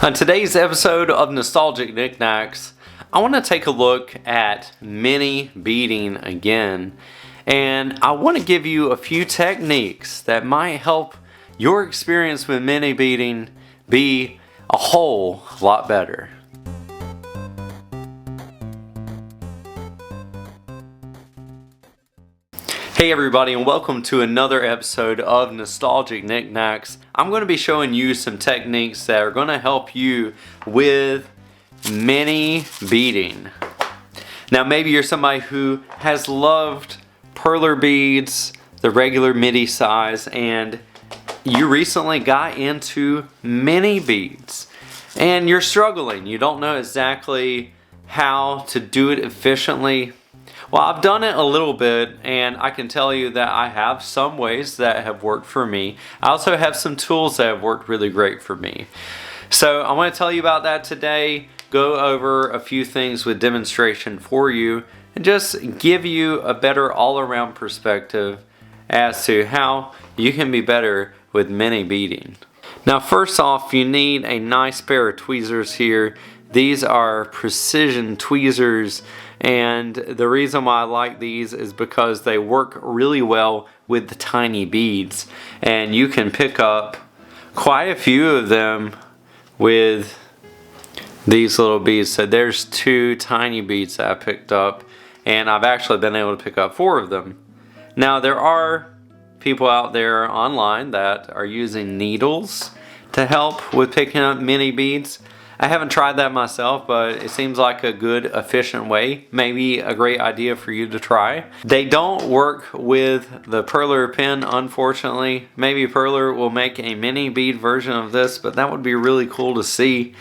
On today's episode of Nostalgic Nick-Nacks, I want to take a look at mini beading again, and I want to give you a few techniques that might help your experience with mini beading be a whole lot better. Hey everybody, and welcome to another episode of Nostalgic Nick-Nacks. I'm going to be showing you some techniques that are going to help you with mini beading. Now maybe you're somebody who has loved perler beads, the regular midi size, and you recently got into mini beads and you're struggling. You don't know exactly how to do it efficiently. Well, I've done it a little bit, and I can tell you that I have some ways that have worked for me. I also have some tools that have worked really great for me. So I want to tell you about that today, go over a few things with demonstration for you, and just give you a better all-around perspective as to how you can be better with mini beading. Now first off, you need a nice pair of tweezers here. These are precision tweezers, and the reason why I like these is because they work really well with the tiny beads, and you can pick up quite a few of them with these little beads. So there's 2 tiny beads that I picked up, and I've actually been able to pick up 4 of them. Now there are people out there online that are using needles to help with picking up mini beads. I haven't tried that myself, but it seems like a good, efficient way. Maybe a great idea for you to try. They don't work with the perler pen, unfortunately. Maybe perler will make a mini bead version of this, but that would be really cool to see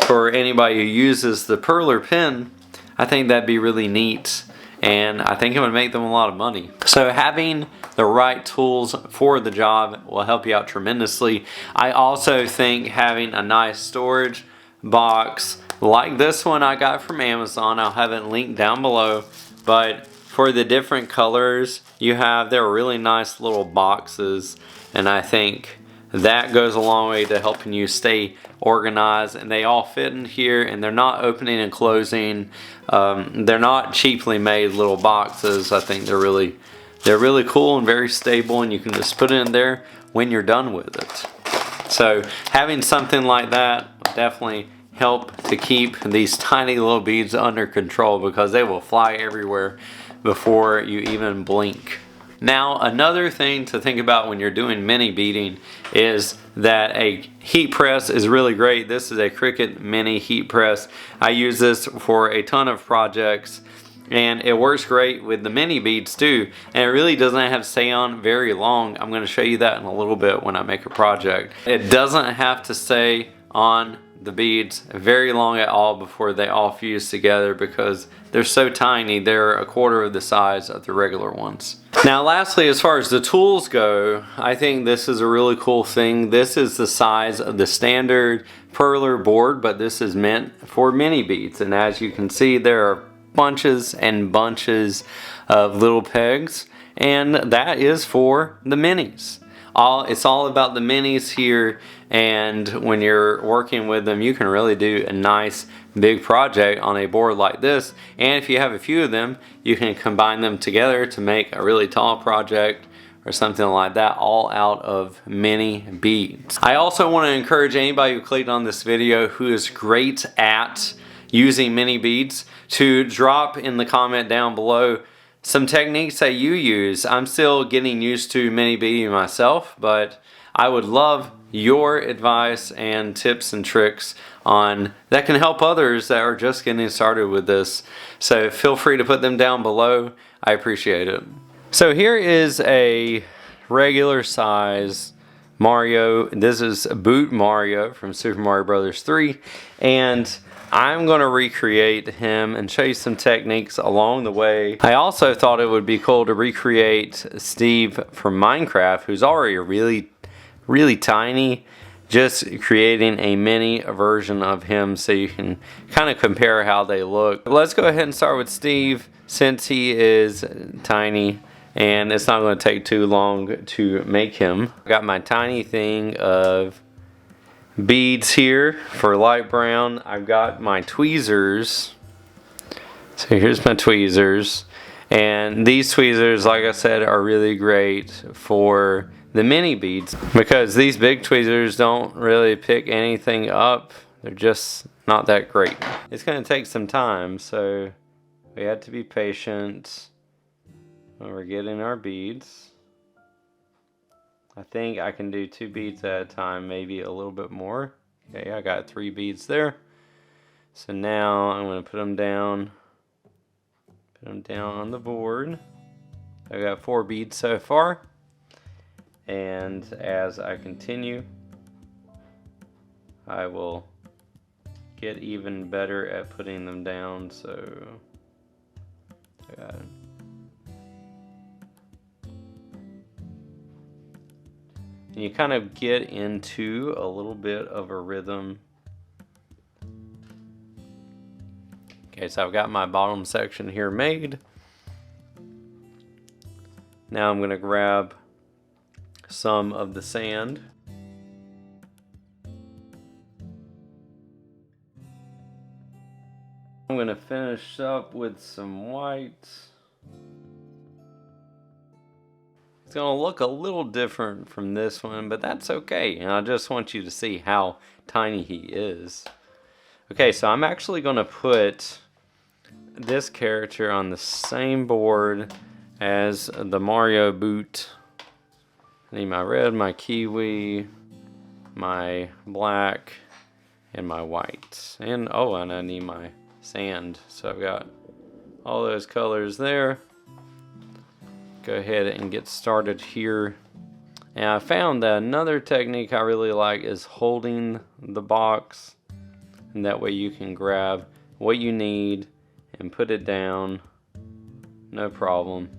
for anybody who uses the perler pen. I think that'd be really neat, and I think it would make them a lot of money. So having the right tools for the job will help you out tremendously. I also think having a nice storage box like this one I got from Amazon, I'll have it linked down below, but for the different colors you have, they're really nice little boxes, and I think that goes a long way to helping you stay organized. And they all fit in here, and they're not opening and closing. They're not cheaply made little boxes. I think they're really cool and very stable, and you can just put it in there when you're done with it. So having something like that will definitely help to keep these tiny little beads under control, because they will fly everywhere before you even blink. Now another thing to think about when you're doing mini beading is that a heat press is really great. This is a Cricut mini heat press. I use this for a ton of projects, and it works great with the mini beads too, and it really doesn't have to stay on very long. I'm going to show you that in a little bit when I make a project. It doesn't have to stay on the beads very long at all before they all fuse together, because they're so tiny. They're 1/4 of the size of the regular ones. Now lastly, as far as the tools go, I think this is a really cool thing. This is the size of the standard perler board, but this is meant for mini beads, and as you can see, there are bunches and bunches of little pegs, and that is for the minis. It's all about the minis here, and when you're working with them, you can really do a nice big project on a board like this, and if you have a few of them, you can combine them together to make a really tall project or something like that, all out of mini beads. I also want to encourage anybody who clicked on this video who is great at using mini beads to drop in the comment down below some techniques that you use. I'm still getting used to mini beading myself, but I would love your advice and tips and tricks on that can help others that are just getting started with this. So feel free to put them down below. I appreciate it. So here is a regular size Mario. This is Boot Mario from Super Mario Bros. 3, and I'm going to recreate him and show you some techniques along the way. I also thought it would be cool to recreate Steve from Minecraft, who's already really tiny, just creating a mini version of him so you can kind of compare how they look. But let's go ahead and start with Steve, since he is tiny and it's not going to take too long to make him. I got my tiny thing of beads here for light brown. I've got my tweezers. So here's my tweezers. And these tweezers, like I said, are really great for the mini beads because these big tweezers don't really pick anything up. They're just not that great. It's going to take some time, so we have to be patient when we're getting our beads. I think I can do 2 beads at a time, maybe a little bit more. Okay, I got 3 beads there. So now I'm going to put them down. Put them down on the board. I got 4 beads so far. And as I continue, I will get even better at putting them down. So I got it. And you kind of get into a little bit of a rhythm. Okay, so I've got my bottom section here made. Now I'm going to grab some of the sand. I'm going to finish up with some white. It's going to look a little different from this one, but that's okay. And I just want you to see how tiny he is. Okay, so I'm actually going to put this character on the same board as the Mario boot. I need my red, my kiwi, my black, and my white. And oh, and I need my sand. So I've got all those colors there. Go ahead and get started here. And I found that another technique I really like is holding the box, and that way you can grab what you need and put it down, no problem.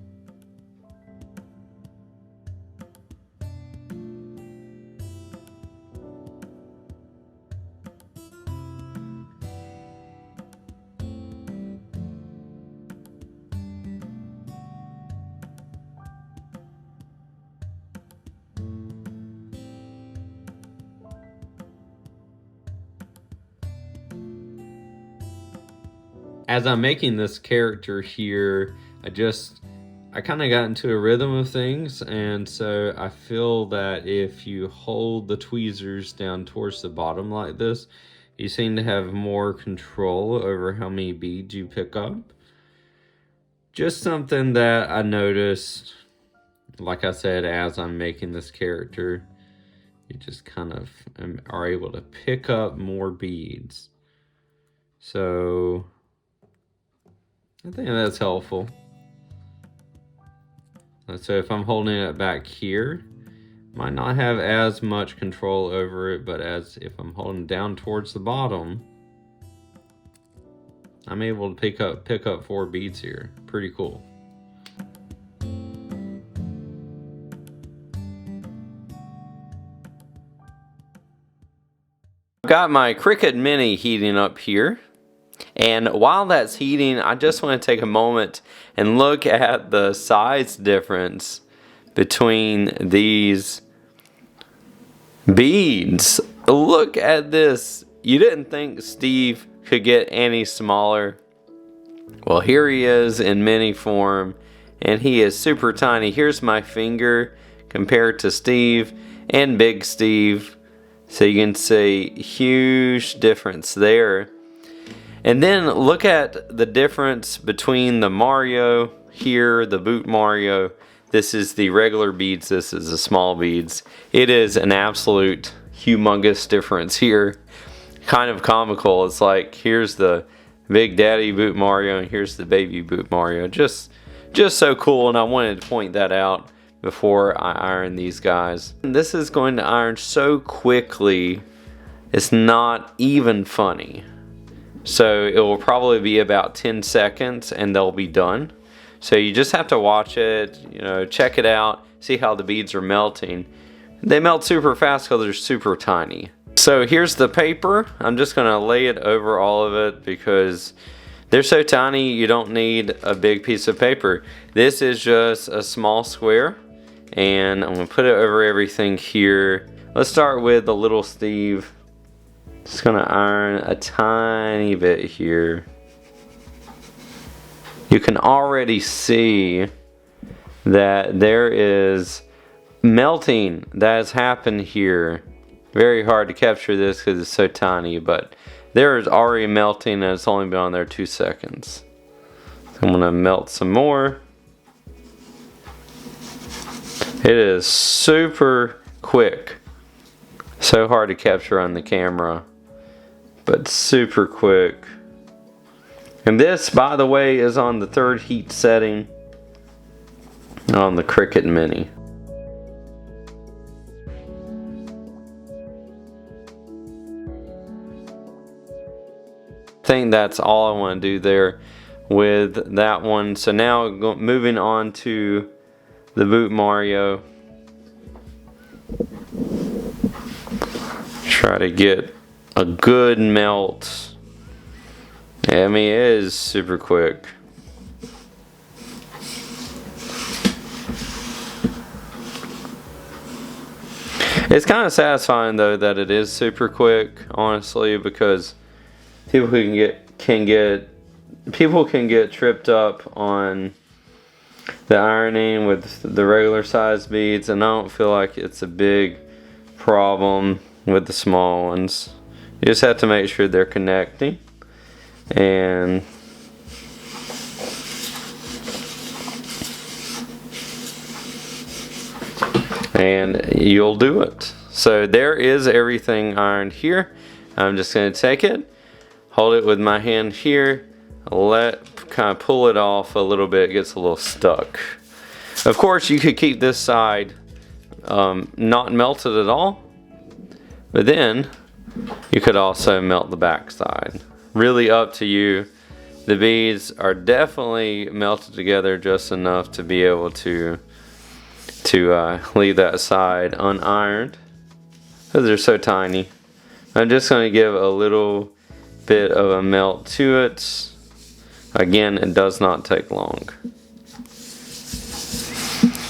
As I'm making this character here, I kind of got into a rhythm of things, and so I feel that if you hold the tweezers down towards the bottom like this, you seem to have more control over how many beads you pick up. Just something that I noticed, like I said, as I'm making this character, you just kind of are able to pick up more beads. So I think that's helpful. So if I'm holding it back here, might not have as much control over it, but as if I'm holding down towards the bottom, I'm able to pick up 4 beads here. Pretty cool. I've got my Cricut Mini heating up here. And while that's heating, I just want to take a moment and look at the size difference between these beads. Look at this. You didn't think Steve could get any smaller? Well, here he is in mini form, and he is super tiny. Here's my finger compared to Steve and Big Steve. So you can see huge difference there. And then look at the difference between the Mario here, the boot Mario. This is the regular beads, this is the small beads. It is an absolute humongous difference here. Kind of comical. It's like here's the Big Daddy boot Mario and here's the baby boot Mario. Just so cool, and I wanted to point that out before I iron these guys. And this is going to iron so quickly, it's not even funny. So it will probably be about 10 seconds and they'll be done. So you just have to watch it, check it out, see how the beads are melting. They melt super fast because they're super tiny. So here's the paper. I'm just going to lay it over all of it because they're so tiny you don't need a big piece of paper. This is just a small square, and I'm going to put it over everything here. Let's start with the little Steve. Just gonna iron a tiny bit here. You can already see that there is melting that has happened here. Very hard to capture this because it's so tiny, but there is already melting and it's only been on there 2 seconds. So I'm gonna melt some more. It is super quick. So hard to capture on the camera, but super quick. And this, by the way, is on the 3rd heat setting on the Cricut Mini. I think that's all I want to do there with that one. So now moving on to the Boot Mario. Try to get a good melt. Yeah, I mean, it is super quick. It's kind of satisfying though that it is super quick, honestly, because people can get tripped up on the ironing with the regular size beads, and I don't feel like it's a big problem with the small ones. You just have to make sure they're connecting, and you'll do it. So there is everything ironed here. I'm just going to take it, hold it with my hand here, kind of pull it off a little bit. It gets a little stuck. Of course, you could keep this side not melted at all, but then you could also melt the back side. Really up to you. The beads are definitely melted together just enough to be able to leave that side unironed because they're so tiny. I'm just going to give a little bit of a melt to it. Again, it does not take long.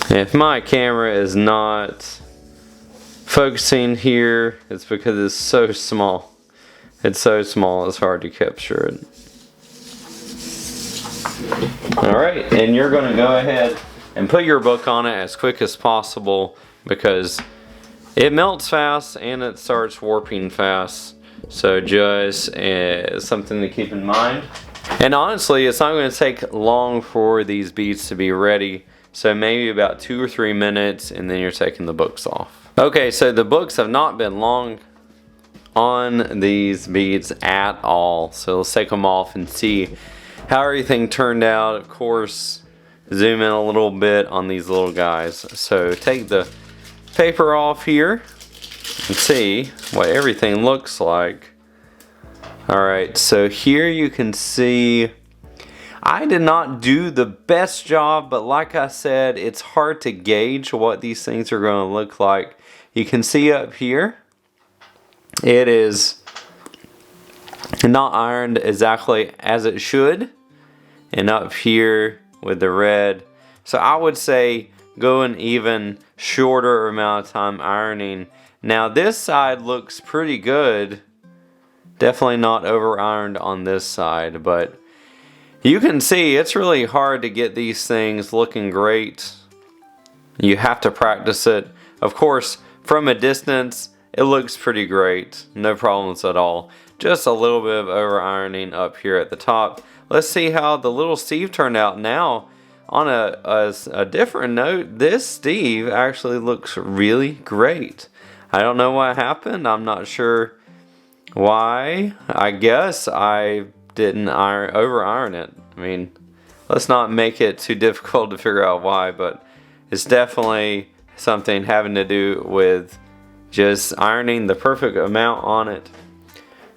If my camera is not focusing here, it's because it's so small. It's so small, it's hard to capture it. Alright, and you're going to go ahead and put your book on it as quick as possible because it melts fast and it starts warping fast. So just something to keep in mind. And honestly, it's not going to take long for these beads to be ready. So maybe about 2 or 3 minutes, and then you're taking the books off. Okay, so the books have not been long on these beads at all. So let's take them off and see how everything turned out. Of course, zoom in a little bit on these little guys. So take the paper off here and see what everything looks like. Alright, so here you can see I did not do the best job, but like I said, it's hard to gauge what these things are going to look like. You can see up here, it is not ironed exactly as it should. And up here with the red. So I would say go an even shorter amount of time ironing. Now this side looks pretty good. Definitely not over ironed on this side, but you can see it's really hard to get these things looking great. You have to practice it. Of course, from a distance, it looks pretty great. No problems at all. Just a little bit of over ironing up here at the top. Let's see how the little Steve turned out. Now, on a different note, this Steve actually looks really great. I don't know what happened. I'm not sure why. I guess I didn't over iron it. I mean, let's not make it too difficult to figure out why, but it's definitely something having to do with just ironing the perfect amount on it.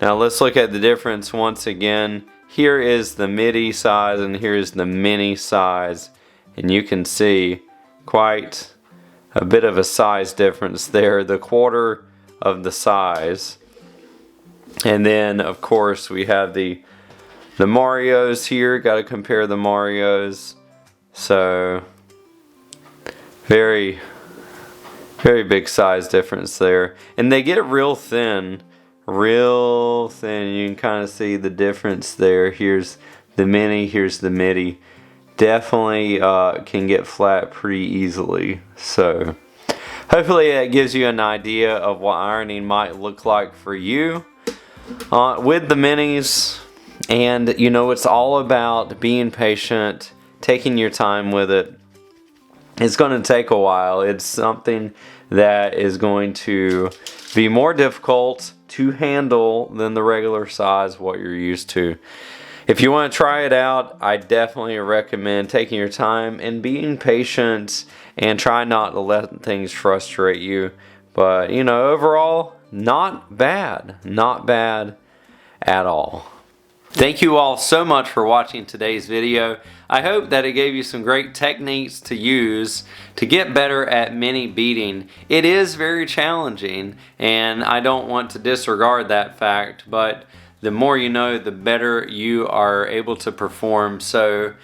Now let's look at the difference once again. Here is the midi size and here is the mini size, and you can see quite a bit of a size difference there, the quarter of the size. And then of course we have the Marios here. Got to compare the Marios. So very big size difference there, and they get real thin real thin. You can kind of see the difference there. Here's the mini, here's the midi. Definitely can get flat pretty easily. So hopefully that gives you an idea of what ironing might look like for you with the minis. And you know, it's all about being patient, taking your time with it. It's going to take a while. It's something that is going to be more difficult to handle than the regular size what you're used to. If you want to try it out, I definitely recommend taking your time and being patient and try not to let things frustrate you. But you know, overall, not bad at all. Thank you all so much for watching today's video. I hope that it gave you some great techniques to use to get better at mini beading. It is very challenging, and I don't want to disregard that fact, but the more you know, the better you are able to perform. So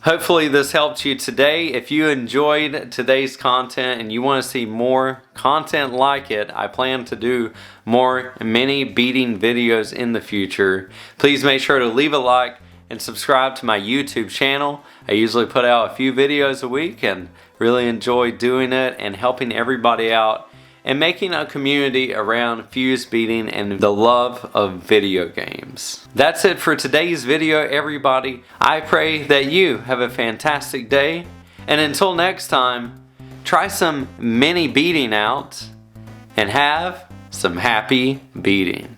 hopefully this helped you today. If you enjoyed today's content and you want to see more content like it, I plan to do more mini beading videos in the future. Please make sure to leave a like and subscribe to my YouTube channel. I usually put out a few videos a week and really enjoy doing it and helping everybody out and making a community around fuse beading and the love of video games. That's it for today's video, everybody. I pray that you have a fantastic day, and until next time, try some mini beading out and have some happy beading.